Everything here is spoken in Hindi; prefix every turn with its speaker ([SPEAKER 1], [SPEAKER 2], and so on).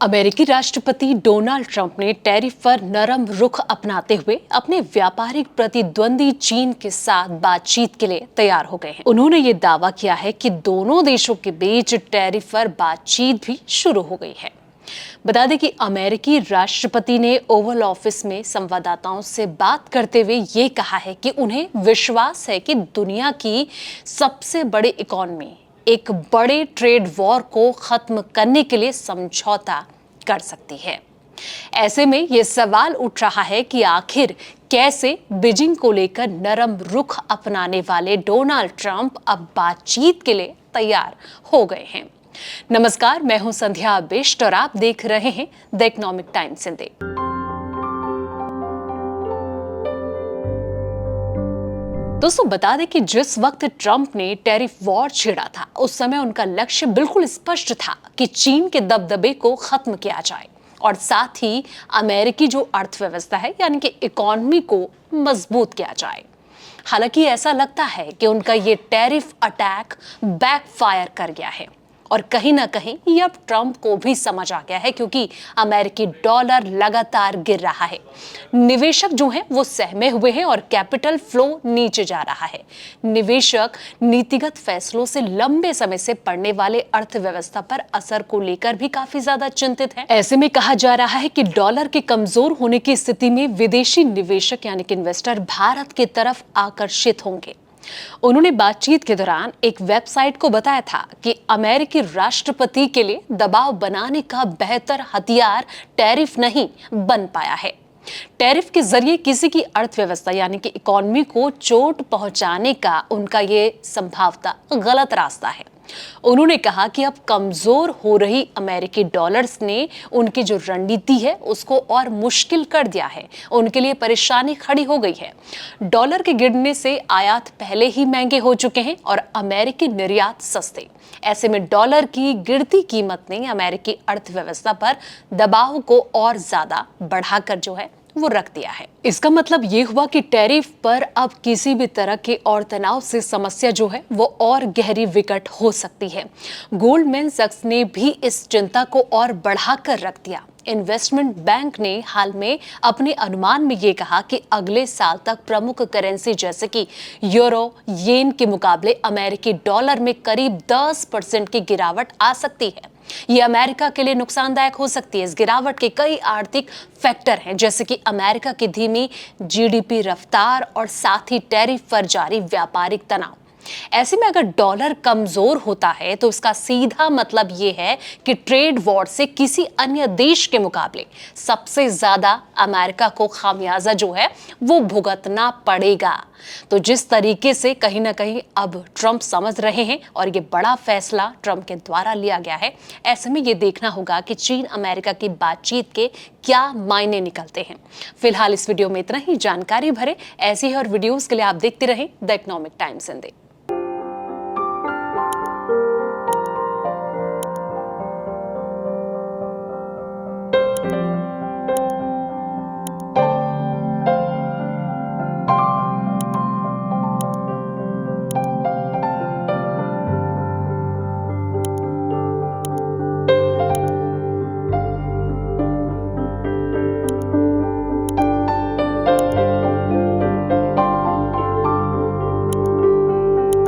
[SPEAKER 1] अमेरिकी राष्ट्रपति डोनाल्ड ट्रंप ने टैरिफ पर नरम रुख अपनाते हुए अपने व्यापारिक प्रतिद्वंदी चीन के साथ बातचीत के लिए तैयार हो गए हैं। उन्होंने ये दावा किया है कि दोनों देशों के बीच टैरिफ पर बातचीत भी शुरू हो गई है। बता दें कि अमेरिकी राष्ट्रपति ने ओवल ऑफिस में संवाददाताओं से बात करते हुए ये कहा है कि उन्हें विश्वास है कि दुनिया की सबसे बड़ी इकोनॉमी एक बड़े ट्रेड वॉर को खत्म करने के लिए समझौता कर सकती है। ऐसे में यह सवाल उठ रहा है कि आखिर कैसे बीजिंग को लेकर नरम रुख अपनाने वाले डोनाल्ड ट्रंप अब बातचीत के लिए तैयार हो गए हैं। नमस्कार, मैं हूं संध्या बिष्ट और आप देख रहे हैं द इकोनॉमिक टाइम्स हिंदी। दोस्तों, बता दें कि जिस वक्त ट्रंप ने टैरिफ वॉर छेड़ा था, उस समय उनका लक्ष्य बिल्कुल स्पष्ट था कि चीन के दबदबे को खत्म किया जाए और साथ ही अमेरिकी जो अर्थव्यवस्था है यानी कि इकोनॉमी को मजबूत किया जाए। हालांकि ऐसा लगता है कि उनका ये टैरिफ अटैक बैकफायर कर गया है और कहीं ना कहीं ये अब ट्रंप को भी समझ आ गया है, क्योंकि अमेरिकी डॉलर लगातार गिर रहा है। निवेशक जो हैं वो सहमे हुए हैं और कैपिटल फ्लो नीचे जा रहा है। निवेशक नीतिगत फैसलों से लंबे समय से पड़ने वाले अर्थव्यवस्था पर असर को लेकर भी काफी ज्यादा चिंतित हैं। ऐसे में कहा जा रहा है कि डॉलर के कमजोर होने की स्थिति में विदेशी निवेशक यानी कि इन्वेस्टर भारत की तरफ आकर्षित होंगे। उन्होंने बातचीत के दौरान एक वेबसाइट को बताया था कि अमेरिकी राष्ट्रपति के लिए दबाव बनाने का बेहतर हथियार टैरिफ नहीं बन पाया है। टैरिफ के जरिए किसी की अर्थव्यवस्था यानी कि इकोनॉमी को चोट पहुंचाने का उनका ये संभावतः गलत रास्ता है। उन्होंने कहा कि अब कमजोर हो रही अमेरिकी डॉलर्स ने उनकी जो रणनीति है उसको और मुश्किल कर दिया है। उनके लिए परेशानी खड़ी हो गई है। डॉलर के गिरने से आयात पहले ही महंगे हो चुके हैं और अमेरिकी निर्यात सस्ते। ऐसे में डॉलर की गिरती कीमत ने अमेरिकी अर्थव्यवस्था पर दबाव को और ज्यादा बढ़ाकर जो है वो रख दिया है। इसका मतलब ये हुआ कि टैरिफ पर अब किसी भी तरह के और तनाव से समस्या जो है वो और गहरी विकट हो सकती है। गोल्डमैन सैक्स ने भी इस चिंता को और बढ़ाकर रख दिया। इन्वेस्टमेंट बैंक ने हाल में अपने अनुमान में ये कहा कि अगले साल तक प्रमुख करेंसी जैसे कि यूरो, येन के मुकाबले अमेरिकी डॉलर में करीब 10% की गिरावट आ सकती है। ये अमेरिका के लिए नुकसानदायक हो सकती है। इस गिरावट के कई आर्थिक फैक्टर हैं, जैसे कि अमेरिका की धीमी जीडीपी रफ्तार और साथ ही टैरिफ पर जारी व्यापारिक तनाव। ऐसे में अगर डॉलर कमजोर होता है तो इसका सीधा मतलब ये है कि ट्रेड वॉर से किसी अन्य देश के मुकाबले सबसे ज्यादा अमेरिका को खामियाजा जो है वो भुगतना पड़ेगा। तो जिस तरीके से कहीं ना कहीं अब ट्रंप समझ रहे हैं और ये बड़ा फैसला ट्रंप के द्वारा लिया गया है, ऐसे में ये देखना होगा कि चीन अमेरिका की बातचीत के क्या मायने निकलते हैं। फिलहाल इस वीडियो में इतना ही। जानकारी भरे ऐसी ही और वीडियोस के लिए आप देखते रहें द इकोनॉमिक टाइम्स हिंदी।